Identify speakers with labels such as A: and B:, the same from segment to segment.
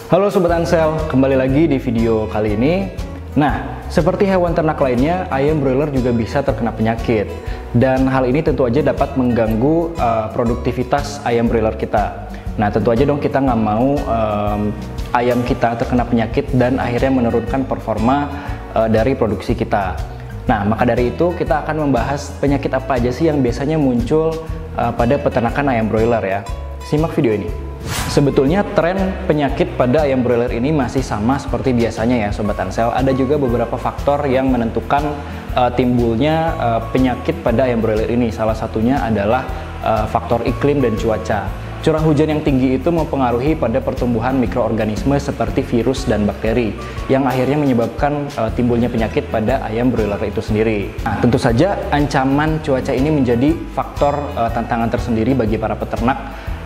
A: Halo Sobat Ansel, kembali lagi di video kali ini. Nah, seperti hewan ternak lainnya, ayam broiler juga bisa terkena penyakit. Dan hal ini tentu aja dapat mengganggu produktivitas ayam broiler kita. Nah, tentu aja dong kita nggak mau ayam kita terkena penyakit dan akhirnya menurunkan performa dari produksi kita. Nah, maka dari itu kita akan membahas penyakit apa aja sih yang biasanya muncul pada peternakan ayam broiler ya. Simak video ini. Sebetulnya tren penyakit pada ayam broiler ini masih sama seperti biasanya ya Sobat Ansel. Ada juga beberapa faktor yang menentukan timbulnya penyakit pada ayam broiler ini. Salah satunya adalah faktor iklim dan cuaca. Curah hujan yang tinggi itu mempengaruhi pada pertumbuhan mikroorganisme seperti virus dan bakteri yang akhirnya menyebabkan timbulnya penyakit pada ayam broiler itu sendiri. Nah, tentu saja ancaman cuaca ini menjadi faktor tantangan tersendiri bagi para peternak.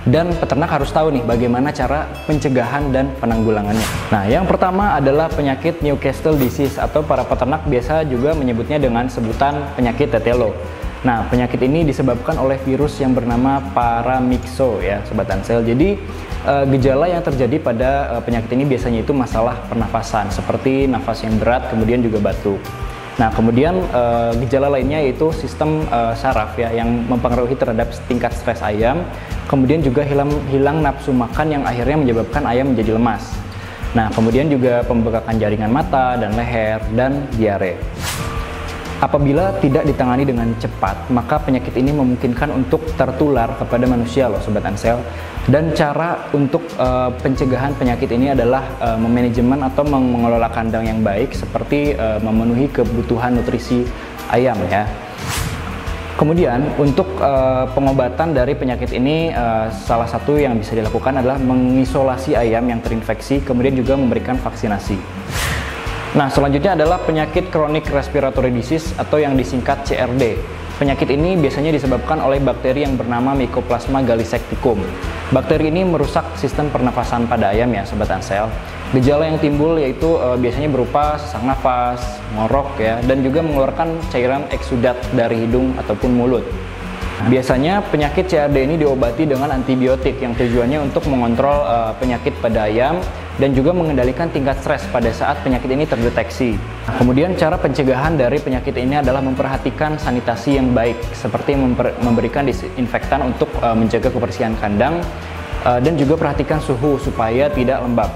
A: Dan peternak harus tahu nih bagaimana cara pencegahan dan penanggulangannya. Nah, yang pertama adalah penyakit Newcastle disease atau para peternak biasa juga menyebutnya dengan sebutan penyakit tetelo. Nah, penyakit ini disebabkan oleh virus yang bernama paramyxo ya Sobat Ansel. Jadi gejala yang terjadi pada penyakit ini biasanya itu masalah pernafasan seperti nafas yang berat, kemudian juga batuk. Nah, kemudian gejala lainnya yaitu sistem saraf ya yang mempengaruhi terhadap tingkat stres ayam. Kemudian juga hilang nafsu makan yang akhirnya menyebabkan ayam menjadi lemas. Nah, kemudian juga pembengkakan jaringan mata dan leher dan diare. Apabila tidak ditangani dengan cepat, maka penyakit ini memungkinkan untuk tertular kepada manusia loh Sobat Ansel. Dan cara untuk pencegahan penyakit ini adalah memanajemen atau mengelola kandang yang baik seperti memenuhi kebutuhan nutrisi ayam ya. Kemudian untuk pengobatan dari penyakit ini salah satu yang bisa dilakukan adalah mengisolasi ayam yang terinfeksi, kemudian juga memberikan vaksinasi. Nah, selanjutnya adalah penyakit chronic respiratory disease atau yang disingkat CRD. Penyakit ini biasanya disebabkan oleh bakteri yang bernama Mycoplasma gallisecticum. Bakteri ini merusak sistem pernafasan pada ayam ya Sobat Ansel. Gejala yang timbul yaitu biasanya berupa sesak nafas, ngorok ya, dan juga mengeluarkan cairan eksudat dari hidung ataupun mulut. Biasanya penyakit CRD ini diobati dengan antibiotik yang tujuannya untuk mengontrol penyakit pada ayam dan juga mengendalikan tingkat stres pada saat penyakit ini terdeteksi. Nah, kemudian cara pencegahan dari penyakit ini adalah memperhatikan sanitasi yang baik seperti memberikan disinfektan untuk menjaga kebersihan kandang dan juga perhatikan suhu supaya tidak lembab.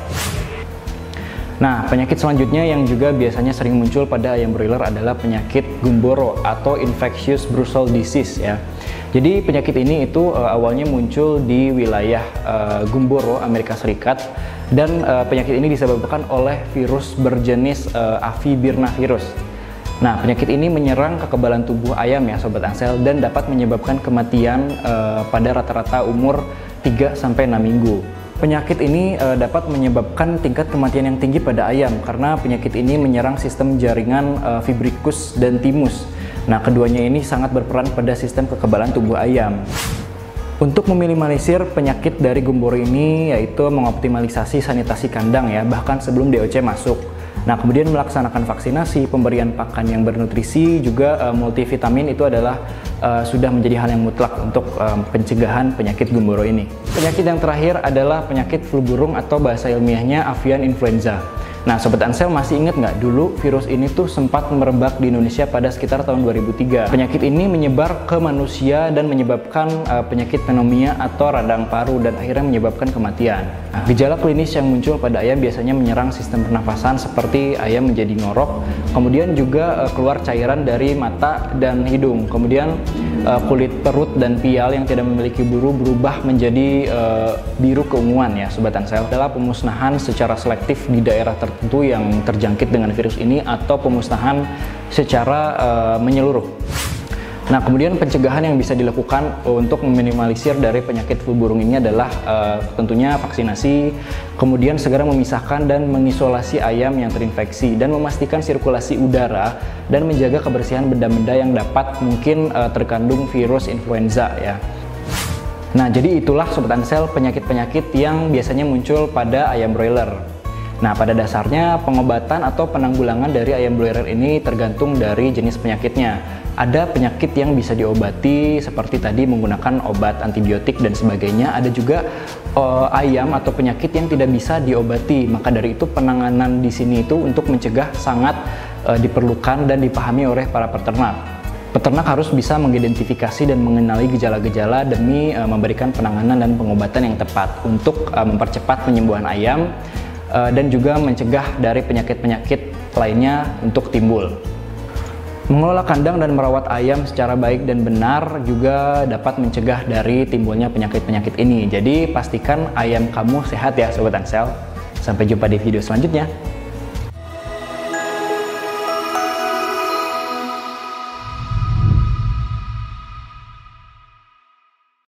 A: Nah, penyakit selanjutnya yang juga biasanya sering muncul pada ayam broiler adalah penyakit gumboro atau infectious brucell disease ya. Jadi penyakit ini itu awalnya muncul di wilayah Gumboro, Amerika Serikat, dan penyakit ini disebabkan oleh virus berjenis Avivirna-virus. Nah, penyakit ini menyerang kekebalan tubuh ayam ya Sobat Ansel dan dapat menyebabkan kematian pada rata-rata umur 3-6 minggu. Penyakit ini dapat menyebabkan tingkat kematian yang tinggi pada ayam karena penyakit ini menyerang sistem jaringan fibrikus dan timus. Nah, keduanya ini sangat berperan pada sistem kekebalan tubuh ayam. Untuk meminimalisir penyakit dari gumboro ini yaitu mengoptimalisasi sanitasi kandang ya, bahkan sebelum DOC masuk. Nah, kemudian melaksanakan vaksinasi, pemberian pakan yang bernutrisi, juga multivitamin itu adalah sudah menjadi hal yang mutlak untuk pencegahan penyakit gumboro ini. Penyakit yang terakhir adalah penyakit flu burung atau bahasa ilmiahnya avian influenza. Nah, Sobat Ansel masih ingat nggak dulu virus ini tuh sempat merebak di Indonesia pada sekitar tahun 2003. Penyakit ini menyebar ke manusia dan menyebabkan penyakit pneumonia atau radang paru dan akhirnya menyebabkan kematian. Nah, gejala klinis yang muncul pada ayam biasanya menyerang sistem pernafasan seperti ayam menjadi ngorok, kemudian juga keluar cairan dari mata dan hidung, kemudian kulit perut dan pial yang tidak memiliki buru berubah menjadi biru keunguan ya Sobat Ansel. Adalah pemusnahan secara selektif di daerah tertentu yang terjangkit dengan virus ini atau pemusnahan secara menyeluruh. Nah, kemudian pencegahan yang bisa dilakukan untuk meminimalisir dari penyakit flu burung ini adalah tentunya vaksinasi, kemudian segera memisahkan dan mengisolasi ayam yang terinfeksi dan memastikan sirkulasi udara dan menjaga kebersihan benda-benda yang dapat mungkin terkandung virus influenza ya. Nah, jadi itulah Sobat Ansel penyakit-penyakit yang biasanya muncul pada ayam broiler. Nah, pada dasarnya pengobatan atau penanggulangan dari ayam broiler ini tergantung dari jenis penyakitnya. ada penyakit yang bisa diobati seperti tadi menggunakan obat antibiotik dan sebagainya. Ada juga ayam atau penyakit yang tidak bisa diobati. Maka dari itu penanganan di sini itu untuk mencegah sangat diperlukan dan dipahami oleh para peternak. Peternak harus bisa mengidentifikasi dan mengenali gejala-gejala demi memberikan penanganan dan pengobatan yang tepat untuk mempercepat penyembuhan ayam dan juga mencegah dari penyakit-penyakit lainnya untuk timbul. Mengelola kandang dan merawat ayam secara baik dan benar juga dapat mencegah dari timbulnya penyakit-penyakit ini. Jadi pastikan ayam kamu sehat ya Sobat Ansel. Sampai jumpa di video selanjutnya.